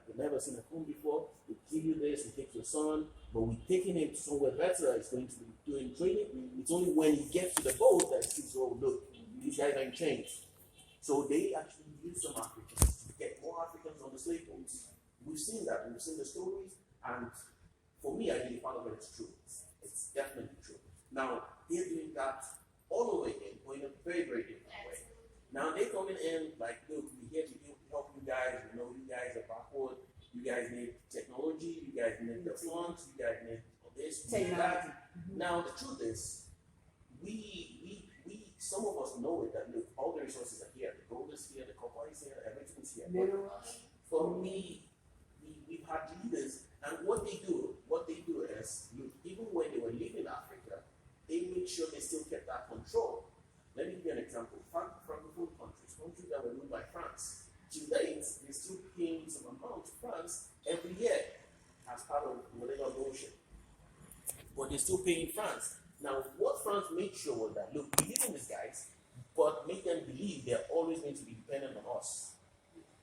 They've never seen a comb before. We give you this, we take your son, but we're taking him somewhere better. He's going to be doing training. It's only when he gets to the boat that he sees, oh, look, these guys ain't changed. So they actually use some Africans to get more Africans on the slave boats. We've seen that, we've seen the stories, and for me, I believe part of it is true. It's definitely true. Now, they're doing that all over again, but in a very, very different way. Now they're coming in like, look, we're here to help you guys. We know you guys are backward. You guys need technology. You guys need the funds. You guys need this, need that. Now the truth is, we some of us know it that look, all the resources are here. The gold is here, the copper is here, everything's here. For me, we've had leaders, and what they do is, look, even when they were leaving Africa, they made sure they still kept that control. Let me give you an example. Francophone countries that were ruled by France, to date, they're still paying some amount to France every year as part of whatever motion. But they're still paying France. Now, what France made sure was that, look, we live in these guys, but make them believe they're always going to be dependent on us.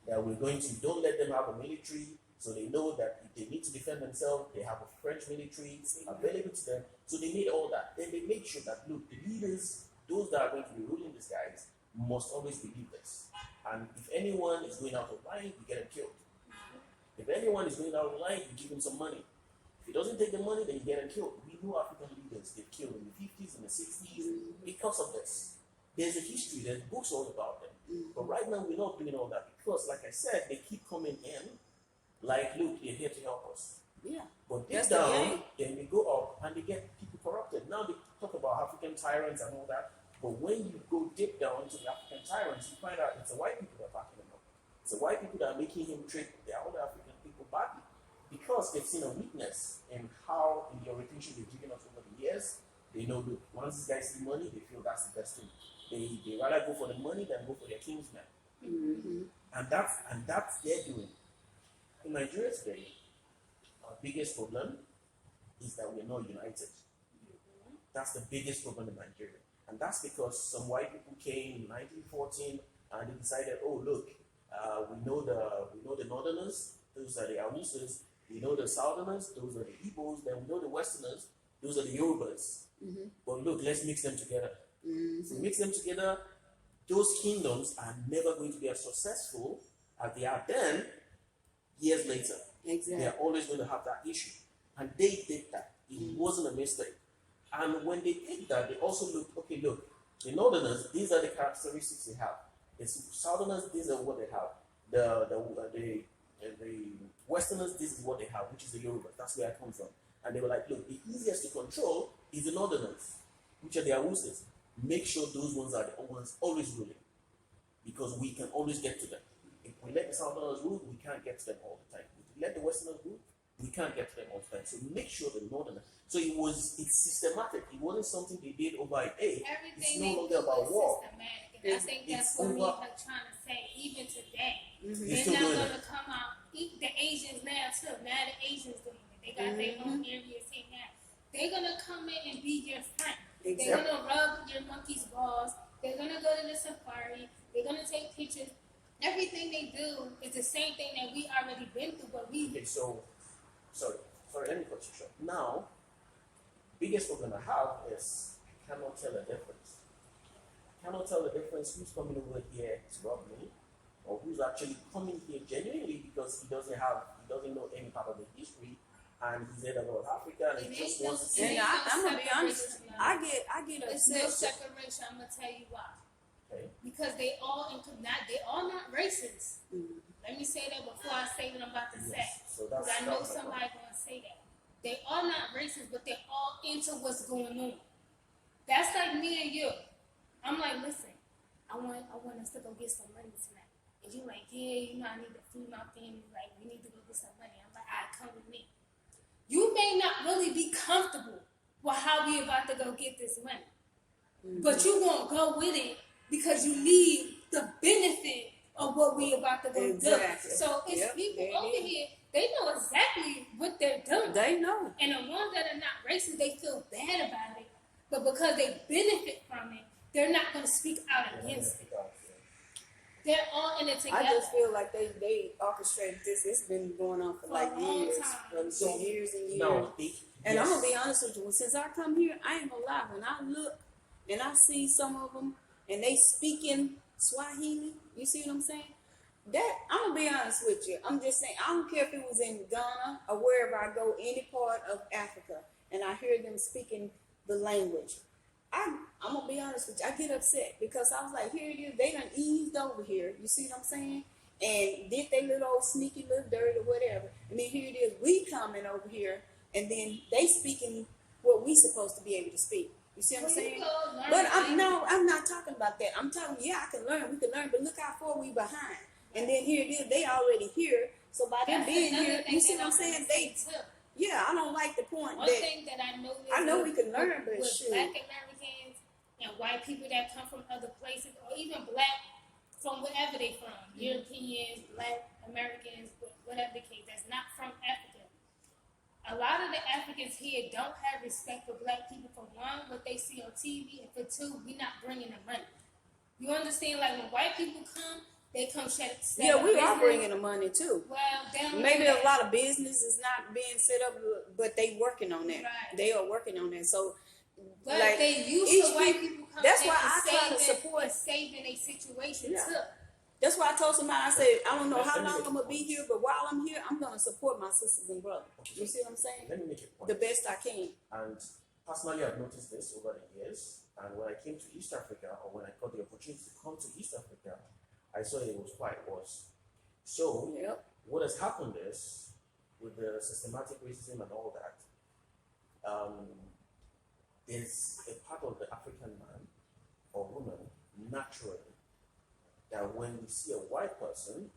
That we're going to, don't let them have a military, so they know that if they need to defend themselves, they have a French military available to them. So they made all that. Then they make sure that, look, the leaders, those that are going to be ruling these guys, must always believe this. And if anyone is going out of line, you get him killed. If anyone is going out of line, you give him some money. If he doesn't take the money, then you get him killed. We know African leaders, they've killed in the 50s and the 60s because of this. There's a history, there's books all about them. But right now, we're not doing all that because, like I said, they keep coming in like, look, they're here to help us. Yeah. But deep down, then they go up and they get people corrupted. Now they talk about African tyrants and all that. But when you go deep down into the African tyrants, you find out it's the white people that are backing them up. It's the white people that are making him treat the other African people badly. Because they've seen a weakness in how, in the orientation they've given us over the years, they know that once these guys see money, they feel that's the best thing. They rather go for the money than go for their kingsmen. And that's their doing. In Nigeria today, our biggest problem is that we're not united. That's the biggest problem in Nigeria. And that's because some white people came in 1914 and they decided, oh look, we know the northerners, those are the Awusas, we know the southerners, those are the Igbos, then we know the westerners, those are the Yorubas. But look, let's mix them together. So mix them together, those kingdoms are never going to be as successful as they are then, years later. Exactly. They are always going to have that issue. And they did that. It wasn't a mistake. And when they did that, they also looked, okay, look, the northerners, these are the characteristics they have. The southerners, these are what they have. The westerners, this is what they have, which is the Yoruba. That's where I come from. And they were like, look, the easiest to control is the northerners, which are the Awusas. Make sure those ones are the ones always ruling, because we can always get to them. If we let the southerners rule, we can't get to them all the time. If we let the westerners rule, we can't get to them all the time. So make sure the northerners. So it's systematic. It wasn't something they did over a day. It's no longer about war. I think that's what we are trying to say. Even today, they're not going to come out. The Asians now too. Now the Asians doing it. They got their own areas here now. They're going to come in and be your friend. They're going to rub your monkey's balls. They're going to go to the safari. They're going to take pictures. Everything they do is the same thing that we already been through, but we. Okay, so, sorry, let me cut you short. Now, biggest problem I have is I cannot tell the difference. I cannot tell the difference who's coming over here to rob me, or who's actually coming here genuinely because he doesn't know any part of the history, and he's heard about Africa, and he just wants to see. I'm gonna be honest. I get It's no separation. I'm gonna tell you why. Okay. Because they all not racist. Let me say that before I say what I'm about to say. So because I know somebody gonna say that. They all not racist, but they're all into what's going on. That's like me and you. I'm like, listen, I want us to go get some money tonight. And you like, yeah, I need to feed my family. Like, we need to go get some money. I'm like, all right, come with me. You may not really be comfortable with how we about to go get this money. But you won't go with it because you need the benefit of what we about to go Exactly. do. So it's Yep, people there it over is. here, they know exactly what they're doing. They know. And the ones that are not racist, they feel bad about it. But because they benefit from it, they're not going to speak out against it. They're all in it together. I just feel like they orchestrated this. It's been going on for like a long years, time. for years and years. No, And I'm gonna be honest with you. Since I come here, I ain't gonna lie. When I look and I see some of them and they speaking Swahili, you see what I'm saying? That I'm gonna be honest with you. I'm just saying. I don't care if it was in Ghana or wherever I go, any part of Africa, and I hear them speaking the language. I'm gonna be honest with you. I get upset because I was like, here it is. They done eased over here. You see what I'm saying? And did they little old sneaky little dirt or whatever. And then here it is. We coming over here, and then they speaking what we supposed to be able to speak. You see what I'm saying? But I'm not talking about that. I'm talking, yeah, I can learn. We can learn, but look how far we behind. And then here it is. They already here. So by them being here, you see what I'm saying? Yeah, I don't like the point One thing that I noticed, I know we can learn, but with shit. Black Americans and white people that come from other places, or even Black from wherever they from, Europeans, Black Americans, whatever the case, that's not from Africa. A lot of the Africans here don't have respect for Black people. For one, what they see on TV, and for two, we not bringing them money. You understand? Like when white people come, they come set Yeah, up we are business. bringing the money too. Well, they don't Maybe do a that. lot of business is not being set up, but they working on that. Right. They are working on that. So, But like, they used each to white people- people come that's in why and I try to saving- support- and saving a situation Yeah. too. that's why I told somebody, I said, I don't know Let how me long make I'm a gonna be point. here, but while I'm here, I'm gonna support my sisters and brothers. You see what I'm saying? Let me make a point. The best I can. And personally, I've noticed this over the years. And when I came to East Africa, or when I got the opportunity to come to East Africa, I saw it was quite worse. So, Yep. what has happened is, with the systematic racism and all that, there's a part of the African man or woman naturally that when we see a white person,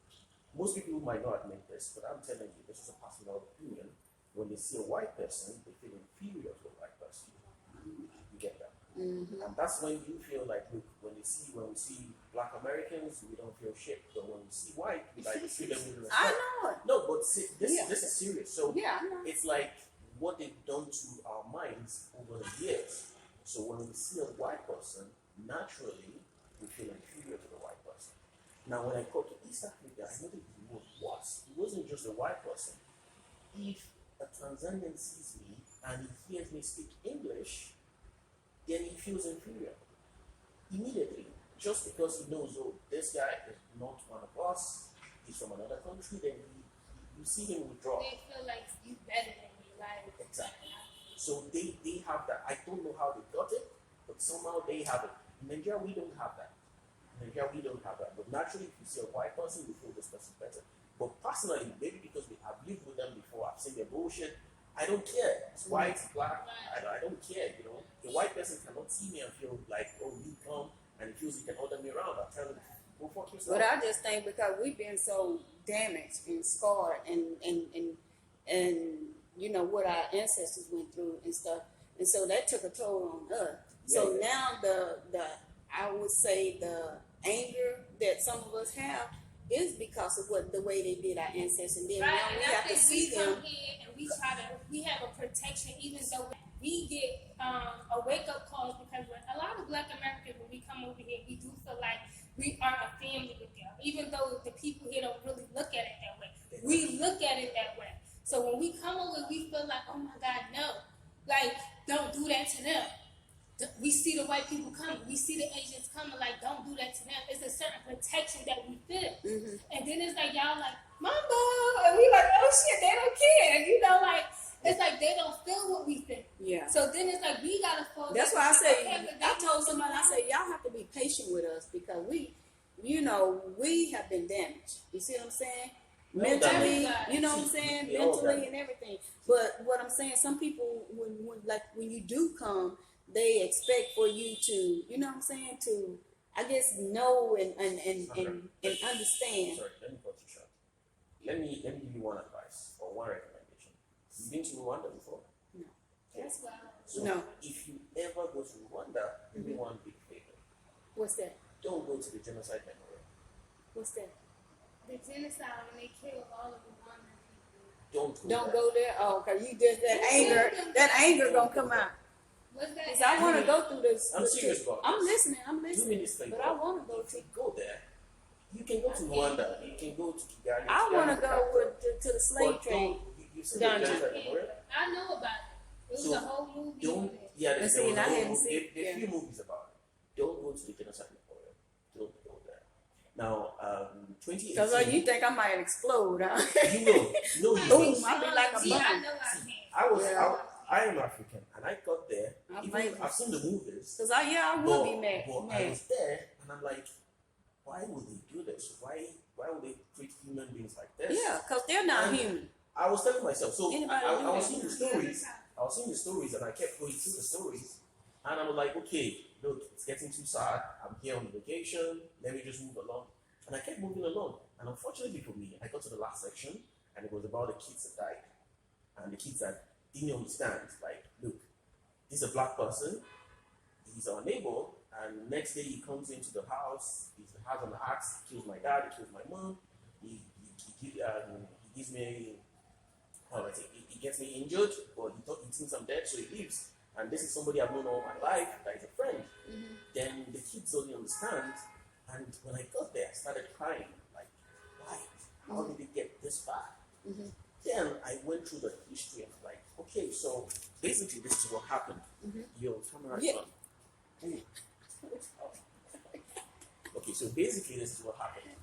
most people might not admit this, but I'm telling you, this is a personal opinion. When they see a white person, they feel inferior to a white person. You get that? Mm-hmm. And that's when you feel like, look, when we see Black Americans, we don't feel shit. But when we see white, we like treat them with respect. I know it. No, but see, this Yeah. is serious. So Yeah, I know. it's like what they've done to our minds over the years. So when we see a white person, naturally we feel inferior to the white person. Now when I go to East Africa, I noticed it was worse. It wasn't just a white person. If a Tanzanian sees me and he hears me speak English, then he feels inferior immediately, just because he knows, oh, this guy is not one of us, he's from another country, then you see him withdraw. They feel like you better than me, like Exactly. So they have that. I don't know how they got it, but somehow they have it. In Nigeria, we don't have that. But naturally, if you see a white person, you feel this person better. But personally, maybe because I've lived with them before, I've seen their bullshit, I don't care. It's white, it's black, I don't care, you know. A white person cannot see me and feel like, oh, you come, and he feels he can order me around. I'll tell him, go fuck yourself. But I just think because we've been so damaged and scarred and you know what our ancestors went through and stuff, and so that took a toll on us. So Yeah. now the I would say the anger that some of us have is because of the way they did our ancestors. And then right. now And we I have to think see we them. come here and we have a protection, even though we get a wake up call, because when a lot of Black Americans, when we come over here, we do feel like we are a family with them, even though the people here don't really look at it that way. We look at it that way. So when we come over, we feel like, oh my God, no, like don't do that to them. We see the white people coming, we see the Asians coming, like don't do that to them. It's a certain protection that we feel. Mm-hmm. And then it's like y'all like, Mama, and we like, oh shit, they don't care. You know, like it's like they don't feel what we feel. Yeah. So then it's like we gotta fall. That's why I say, okay, but I they told don't somebody, I feel said, y'all have to be patient with us because we have been damaged. You see what I'm saying? No Mentally, damage. you know what I'm saying? We all Mentally damaged. and everything. But what I'm saying, some people, when you do come, they expect for you to, you know what I'm saying, to, I guess, know and understand. Sorry, let me cut you short. Let me give you one advice or one recommendation. You've been to Rwanda before? No. That's why. So No. if you ever go to Rwanda, do me one big favor. What's that? don't go to the genocide memorial. What's that? The genocide when they killed all of the Rwanda people. Don't Go there. Oh, cause you just that anger gonna come out. What's that? Cause I want to go through this. I'm serious about I'm this. listening. I'm Do me listening. this favor. But I want to go If to. you go there, you can go to Rwanda. You can go to Kigali. I want to Kigali, go to the slave but trade. you see Done. the genocide memorial? I know about it. It was So, a whole movie. Don't. on it. Yeah, And there see, was and I a whole haven't movie. seen- There are yeah. few movies about it. Don't go to the genocide memorial. Don't go there. Now, 2018. Cause you think I might explode, huh? You will. No, you Boom! will. I'll be like a See, I bomb. know I can. I was. Yeah. I am African, and I got there. I Even might- I've seen the movies. Cause I will be mad. But I was there, and I'm like, why would they do this? Why would they treat human beings like this? Yeah, cause they're not And human. I was telling myself. So Anybody I do was that? seeing the stories. I was seeing the stories, and I kept going through the stories, and I was like, okay, look, it's getting too sad. I'm here on vacation. Let me just move along. And I kept moving along. And unfortunately for me, I got to the last section, and it was about the kids that died, and the kids that didn't understand. Like, look, this is a black person. He's our neighbor, and next day he comes into the house. He has an axe. He kills my dad. He kills my mom. He gives me. He gets me injured, or he thinks I'm dead, so he leaves. And this is somebody I've known all my life, that is a friend. Then the kids don't understand. And when I got there, I started crying. Like, why? How did it get this far? Then I went through the history and like, okay, so basically this is what happened. Your camera is on. Ooh. Okay, so basically this is what happened.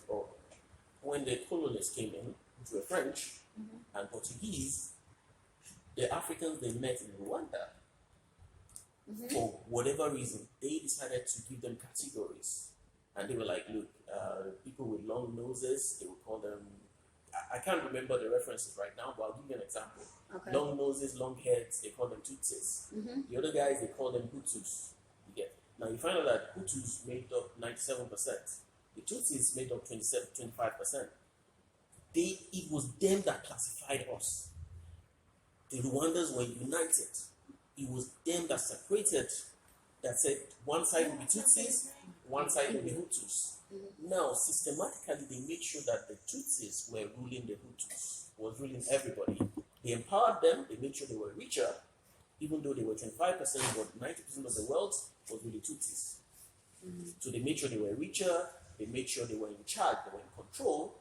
Oh, when the colonists came in, which were French and Portuguese, the Africans they met in Rwanda, for whatever reason, they decided to give them categories. And they were like, look, people with long noses, they would call them, I can't remember the references right now, but I'll give you an example. Okay. Long noses, long heads, they call them Tutsis. The other guys, they call them Hutus. You get. Now you find out that Hutus made up 97%. The Tutsis made up 25%. It was them that classified us. The Rwandans were united. It was them that separated, that said one side will be Tutsis, one side will be Hutus. Now, systematically, they made sure that the Tutsis were ruling the Hutus, was ruling everybody. They empowered them, they made sure they were richer, even though they were 25%, but 90% of the wealth was really Tutsis. So they made sure they were richer, they made sure they were in charge, they were in control,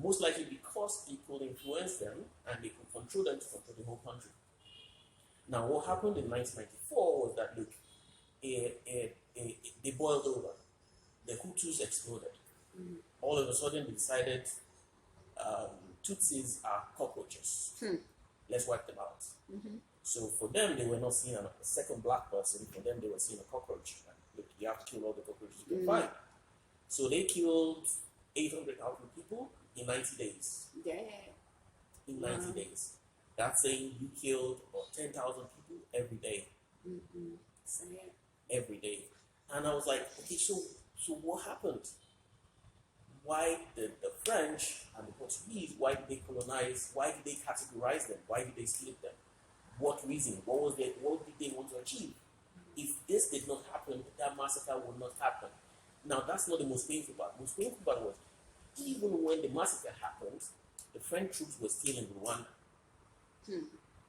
most likely because they could influence them and they could control them to control the whole country. Now, what happened in 1994 was that, look, they boiled over. The Hutus exploded. All of a sudden, they decided Tutsis are cockroaches. Let's wipe them out. So for them, they were not seeing a second black person. For them, they were seeing a cockroach. Like, look, you have to kill all the cockroaches you can find. So they killed 800,000 people in 90 days. Yeah. In 90 days. That's saying you killed about 10,000 people every day. Sad. Every day. And I was like, okay, so what happened? Why the French and the Portuguese, why did they colonize? Why did they categorize them? Why did they split them? What reason? What did they want to achieve? If this did not happen, that massacre would not happen. Now, that's not the most painful part. The most painful part was, even when the massacre happened, the French troops were still in Rwanda.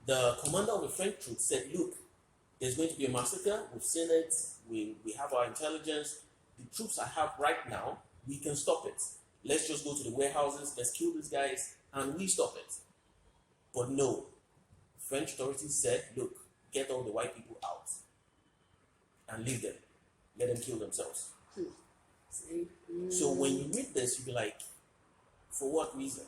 The commander of the French troops said, look, there's going to be a massacre. We've seen it. We have our intelligence. The troops I have right now, we can stop it. Let's just go to the warehouses. Let's kill these guys, and we stop it. But no. French authorities said, look, get all the white people out and leave them. Let them kill themselves. See? So when you read this, you'll be like, for what reason?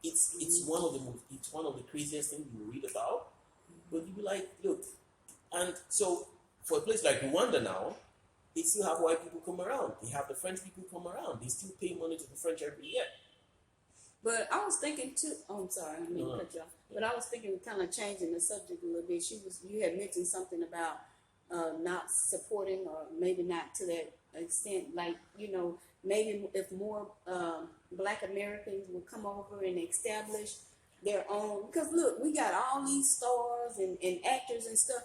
It's one of the craziest things you read about. But you'll be like, look, and so for a place like Rwanda now, they still have white people come around. They have the French people come around. They still pay money to the French every year. But I was thinking too. Oh, I'm sorry, I didn't mean to cut you off. But I was thinking, kind of changing the subject a little bit. You had mentioned something about not supporting, or maybe not to that extent. Like, maybe if more Black Americans would come over and establish their own. Because look, we got all these stars and actors and stuff.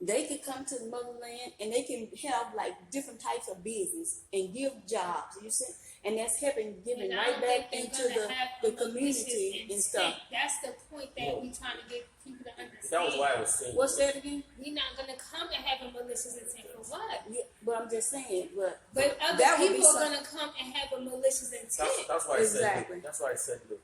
they could come to the motherland and they can have like different types of business and give jobs. You see, and that's giving And I right don't back think into they're gonna have the a malicious community and stuff. intent. That's the point that we trying to get people to understand. That was why I was saying. What's that again? We're not gonna come and have a malicious intent for what? Yeah, but I'm just saying, but Other that would be people are some- gonna come and have a malicious intent. That's why I Exactly. said. Look, that's why I said. Look,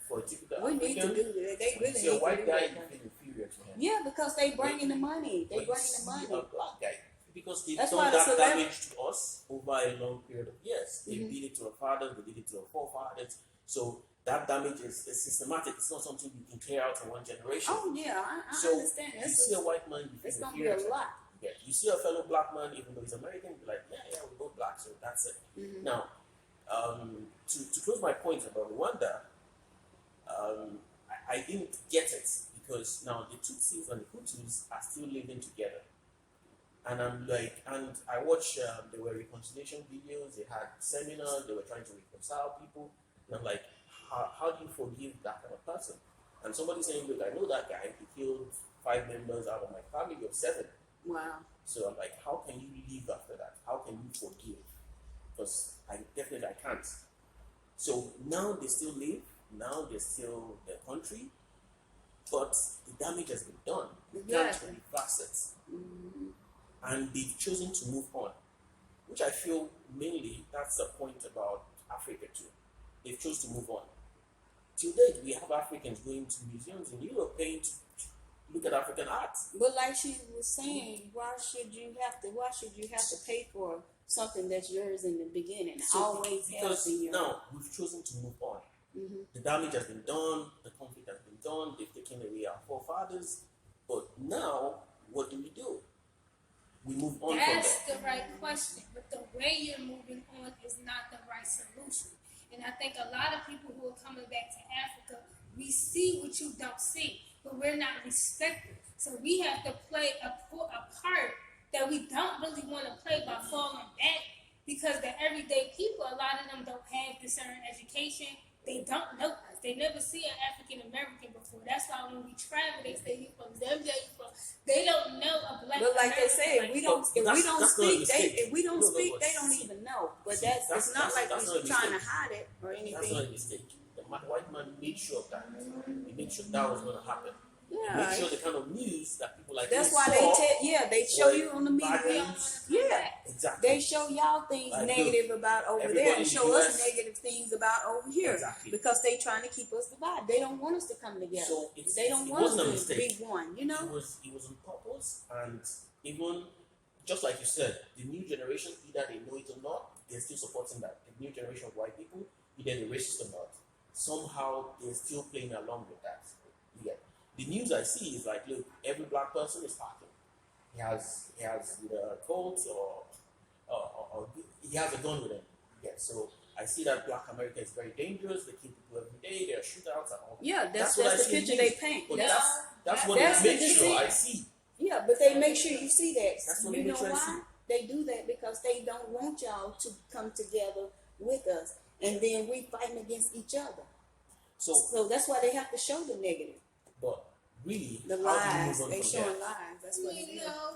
for a typical we need to African, do that. They when really you see a need to white do guy, that. you feel inferior to him. Yeah, because they bringing the money. They When you bringing the see money. a black guy, because they've That's done why the that celeb- damage to us over a long period of years. They did it to our fathers, they did it to our forefathers. So that damage is systematic. It's not something you can clear out in one generation. Oh yeah, I So understand. you see a white man, you It's feel gonna be inferior a to him. lot. Yeah. You see a fellow black man, even though he's American, you're like, yeah, we're both black, so that's it. Now, to close my point about Rwanda, I didn't get it because now the Tutsis and the Hutus are still living together. And I'm like, and I watched, there were reconciliation videos, they had seminars, they were trying to reconcile people. And I'm like, how do you forgive that kind of person? And somebody saying, look, I know that guy, he killed 5 members out of my family of 7. Wow. So I'm like, how can you live after that? How can you forgive? Because I can't. So now they still live, now they're still the country, but the damage has been done. You can't Exactly. reverse it. And they've chosen to move on, which I feel mainly that's the point about Africa too. They've chosen to move on. Till date, we have Africans going to museums in Europe paying to look at African art. But like she was saying, why should you have to pay for something that's yours in the beginning? Always has because been yours. now we've chosen to move on. The damage has been done, the conflict has been done, they've taken away our forefathers, but now what do? We move on That's from the right question, but the way you're moving on is not the right solution. And I think a lot of people who are coming back to Africa, we see what you don't see, but we're not respected. So we have to play a part that we don't really want to play by falling back, because the everyday people, a lot of them don't have discerned education. They don't know us. They never see an African American before. That's why when we travel, they say you from Zambia, you from. They don't know a black. But like they American say, like if we that. don't that's not a speak, mistake. if we don't No, speak, but they don't even know. But see, it's not like that's we're not a trying to mistake. hide it or That's not anything. a mistake. The white man made sure of that. He made sure that was going to happen. He Yeah. made sure the kind of news that people like That's me why saw they show were you on the bad media. news. Yeah. Exactly. They show y'all things Like, negative about over there everybody and in show the us US negative things about over here. Exactly. Because they trying to keep us divided. They don't want us to come together. So They don't it want wasn't a us to mistake. be one, you It know? was on purpose, and even just like you said, the new generation, either they know it or not, they're still supporting that. The new generation of white people, either they're racist or not, somehow they're still playing along with that. Yeah. The news I see is like, look, every black person is talking. He has either a coat or he has a gun with him. Yeah. So I see that Black America is very dangerous. They kill people every day. There are shootouts and all. Yeah, that's what I the see in picture news. they paint. But That's- that's what that's they the make sure deceit. I see. Yeah, but they make sure you see that. That's what You they know make sure I why? see. They do that because they don't want y'all to come together with us. And then we fighting against each other. So that's why they have to show the negative. But really, The how do you lies. move on They from showing there? lies. That's what it You is. know,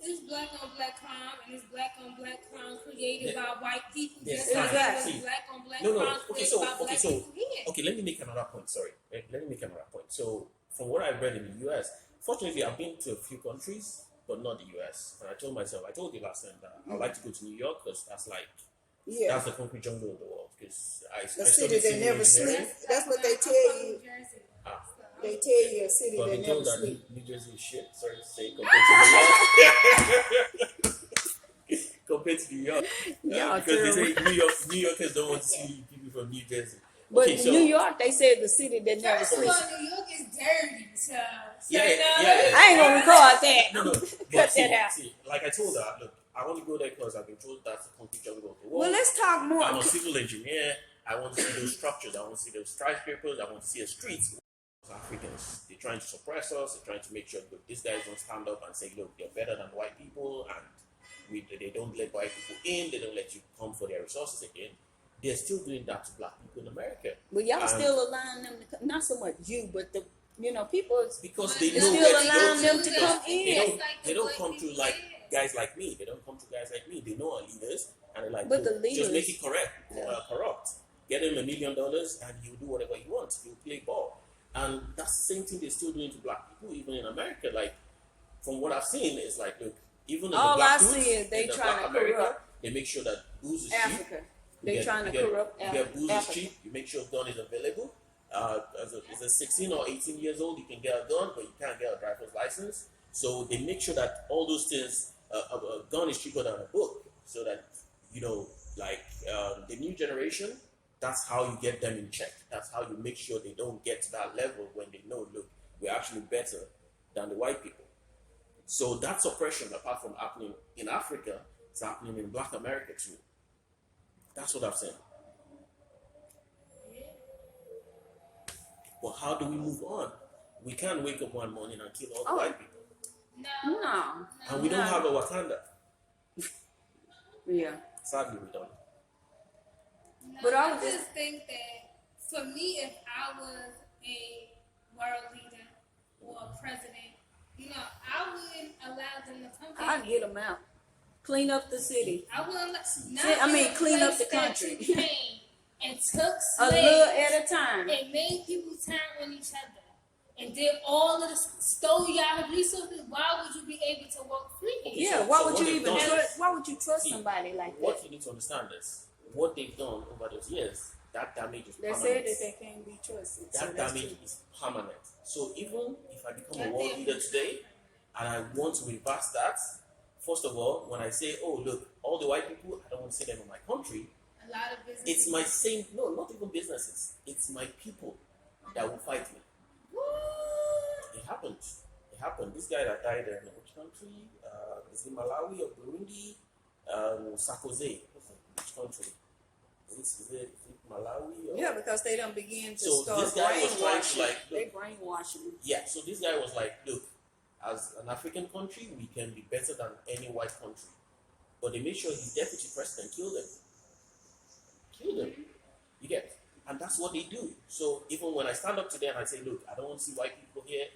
it's black on black crime, and it's black on black crime created by white people. Yes, Just like it exactly. was black on black No. crime Okay, created so by black people here. okay. Let me make another point. Sorry, let me make another point. So from what I've read in the U.S., fortunately, I've been to a few countries, but not the U.S. And I told you last time that I'd like to go to New York because that's like Yeah. that's the concrete jungle of the world. Because I The studied city that civil never engineering. sleeps. That's what they I'm tell from you. New Jersey. Ah. So I'm- They tell you a city But that I've been never told that sleeps. New Jersey is shit. Sorry to say, compared to New York. Compared to New York. Y'all Because they terrible. say New Yorkers don't want to see people from New Jersey. But Okay, so New York, they said the city that never First of sleeps. all, New York is dirty, so Yeah, no, yeah. I ain't gonna record that. no. Cut But see, that out. see, like I told her, look, I want to go there because I've been told that's the concrete jungle of the world. Well, let's talk more. I'm a civil engineer. I want to see those structures. I want to see those skyscrapers. I want to see the streets. Africans, they're trying to suppress us. They're trying to make sure that these guys don't stand up and say, look, they're better than white people, and they don't let white people in. They don't let you come for their resources again. They're still doing that to black people in America. But y'all And- still allowing them to, not so much you, but the You know, people because they it's know still where to allowing go them to to. come They in. don't, they don't come to like guys like me. They don't come to guys like me. They know our leaders, and they're like, But the "Look, just make leaders- it corrupt. Get him $1 million, and he'll do whatever he wants. He'll play ball." And that's the same thing they're still doing to black people, even in America. Like, from what I've seen, it's like, look, even in All the black I see dudes, is they in the trying black to America, corrupt they make sure that booze is cheap. Africa. They trying to corrupt You get booze is Africa. cheap. You make sure gun is available. As a 16 or 18 years old, you can get a gun, but you can't get a driver's license. So they make sure that all those things, a gun is cheaper than a book, so that the new generation. That's how you get them in check. That's how you make sure they don't get to that level when they know, look, we're actually better than the white people. So that suppression, apart from happening in Africa, it's happening in Black America too. That's what I'm saying. But how do we move on? We can't wake up one morning and kill all the white people. No. And we don't have a Wakanda. Yeah. Sadly, we don't. No, But I just think that for me, if I was a world leader or a president, I wouldn't allow them to come I'd here. get them out. Clean up the city. I wouldn't let. Clean up the country. And took A slaves little at a time. and made people turn on each other and did all of this, stole y'all resources. Why would you be able to walk free? Yeah, So why what would you they've even done- trust? Why would you trust See, somebody like What that? you need to understand is what they've done over those years. That damage is They permanent. said that they can't be trusted. So That that's damage true. is permanent. So even if I become a That world damage leader is today and I want to reverse that, first of all, when I say, oh look, all the white people, I don't want to see them in my country. A lot of businesses. It's my same, no, not even businesses. It's my people that will fight me. It happened. It happened. This guy that died in which country? Is it Malawi or Burundi? Sarkozy. Which country? Is it Malawi? Or? Yeah, because they don't begin to So start this guy was trying to, brainwashing. like, They look. brainwashing. Yeah, so this guy was like, look, as an African country, we can be better than any white country. But they made sure his deputy president killed him. You get? And that's what they do. So even when I stand up today and I say, look, I don't want to see white people here,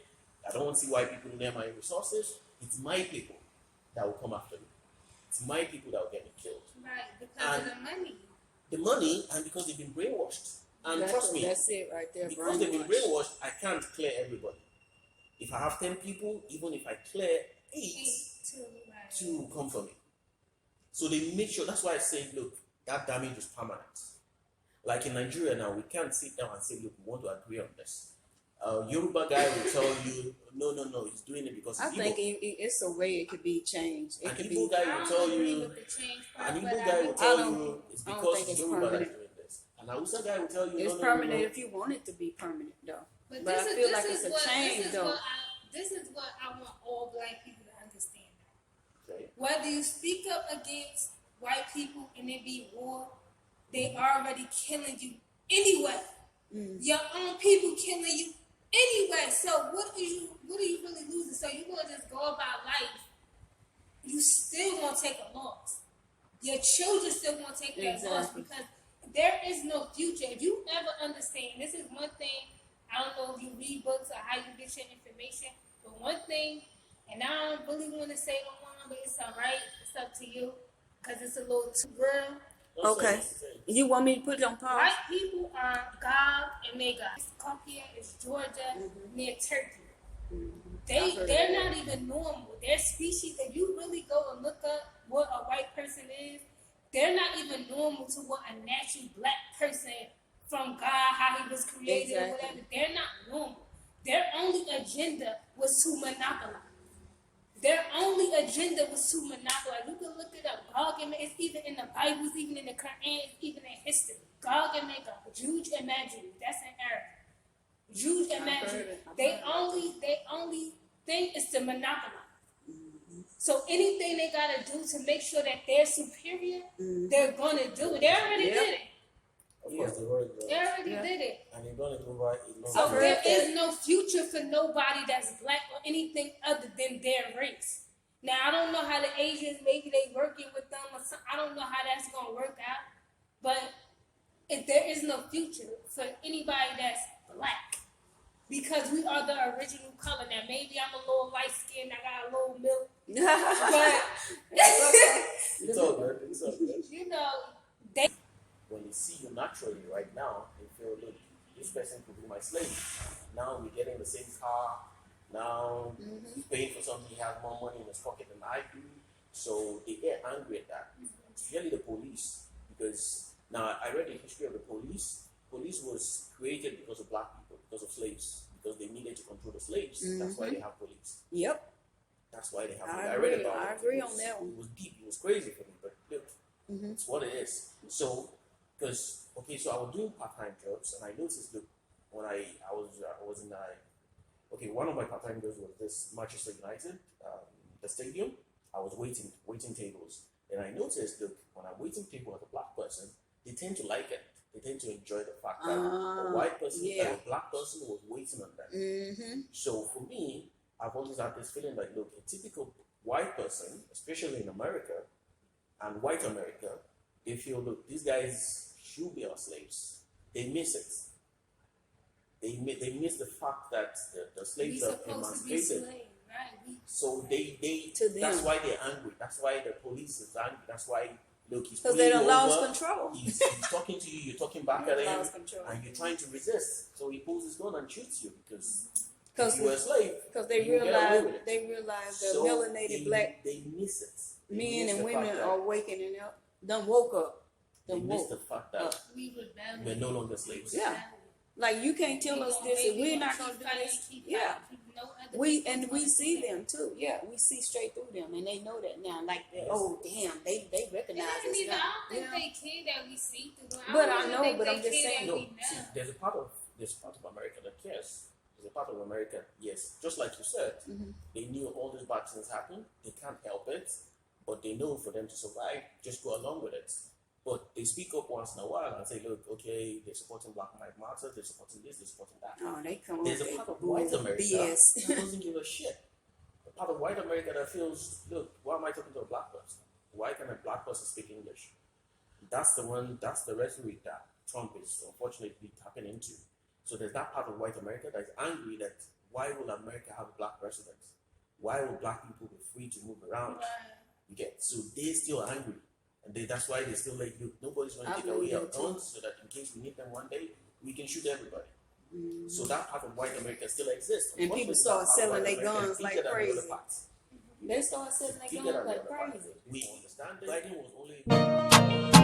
I don't want to see white people near my resources, it's my people that will come after me. It's my people that will get me killed. Right, because of the money. The money, and because they've been brainwashed. And trust me, That's it right there. because they've been brainwashed, I can't clear everybody. If I have 10 people, even if I clear 8, two will come for me. So they make sure, that's why I say, look, that damage is permanent. Like in Nigeria now, we can't sit down and say, look, we want to agree on this. Yoruba guy will tell you, no, he's doing it because I he's think Igbo. it's a way it could be changed. It An could Igbo be. guy will tell you, it's I don't because think it's Yoruba that is permanent. doing this. An Hausa guy will tell you, It's no, permanent no. if you want it to be permanent, though. But this I is- feel this like is it's what- a change, though. This is what I want all black people to understand. Okay. Whether you speak up against white people and there be war, they already killing you anyway. Your own people killing you anyway. So what are you really losing? So you gonna just go about life? You still gonna take a loss. Your children still gonna take that loss Exactly. because there is no future. If you ever understand, this is one thing. I don't know if you read books or how you get your information, but one thing, and I don't really want to say online, but it's all right. It's up to you because it's a little too real. Okay. You want me to put it on pause? White people are Gog and Magog. It's Caucasia, it's Georgia, near Turkey. They're not even normal. Their species, if you really go and look up what a white person is, they're not even normal to what a natural black person from God, how he was created or Exactly. whatever. They're not normal. Their only agenda was to monopolize. Their only agenda was to monopolize. You can look it up. Gog and Magog, it's even in the Bible, it's even in the Quran, it's even in history. Gog and Magog, Juge and Majuge, that's in Arabic. Juge and I've heard Majuge. it. They only thing is to monopolize. So anything they gotta do to make sure that they're superior, they're gonna do it. They already Yep. did it. Of course, they already They already did it. and they're going to do right. So heard there that. is no future for nobody that's black or anything other than their race. Now I don't know how the Asians, maybe they working with them or something. I don't know how that's gonna work out. But if there is no future for anybody that's black. because we are the original color. Now maybe I'm a little light skinned, I got a little milk, but It's all good. It's all good. you know, they When they see you naturally right now, they feel, look, this person could be my slave. Now we're getting the same car. Now he's paying for something, he has more money in his pocket than I do. So they get angry at that. Especially the police. Because now I read the history of the police. Police was created because of black people, because of slaves, because they needed to control the slaves. That's why they have police. Yep. That's why they have I police. I agree. read about it. I agree It on was- that one. It was deep. It was crazy for me, but look, it's what it is. So, because so I was doing part-time jobs, and I noticed that when I was in one of my part-time jobs was this Manchester United, the stadium. I was waiting tables, and I noticed that when I'm waiting table as a black person, they tend to like it. They tend to enjoy the fact that a white person, yeah. a black person was waiting on them. Mm-hmm. So for me, I've always had this feeling like, look, a typical white person, especially in America and white America, they feel, look, these guys should be our slaves. They miss it. They miss the fact that the we slaves are supposed to be emancipated. slaves, right? So they To them. that's why they're angry. That's why the police is angry. That's why, look, he's Because pulling they you done lost over. control. He's talking to you. You're talking back at him, Lost control. and you're trying to resist. So he pulls his gun and shoots you because Because if you were a slave. they you get away with realize it. the So melanated black they miss it. They men miss and the women fact that- are waking up. Done woke up. They Done miss woke. the fact that We rebel. we're no longer slaves. Yeah. Like you can't tell us this and we're not gonna do this. Yeah. We see them too. Yeah, we see straight through them and they know that now. Like oh damn, they recognize us I now. don't think Yeah. they care that we see through them. But don't I even know, think but they I'm just care saying. that No, we know. see, there's a part of America that cares. There's a part of America, yes, just like you said, they knew all these bad things happen. They can't help it, but they know for them to survive, just go along with it. But they speak up once in a while and say, look, okay, they're supporting Black Lives Matter, they're supporting this, they're supporting that. Oh, they come There's a with part of that white America BS. that doesn't give a shit. A part of white America that feels, look, why am I talking to a black person? Why can a black person speak English? That's the rhetoric that Trump is unfortunately tapping into. So there's that part of white America that's angry that why will America have a black president? Why will black people be free to move around? You get so they're still angry. And that's why they still like, look, nobody's going to take away our guns so that in case we need them one day, we can shoot everybody. So that part of white America still exists. And people start selling their guns like crazy. They They start selling their guns like crazy. We understand that Biden was only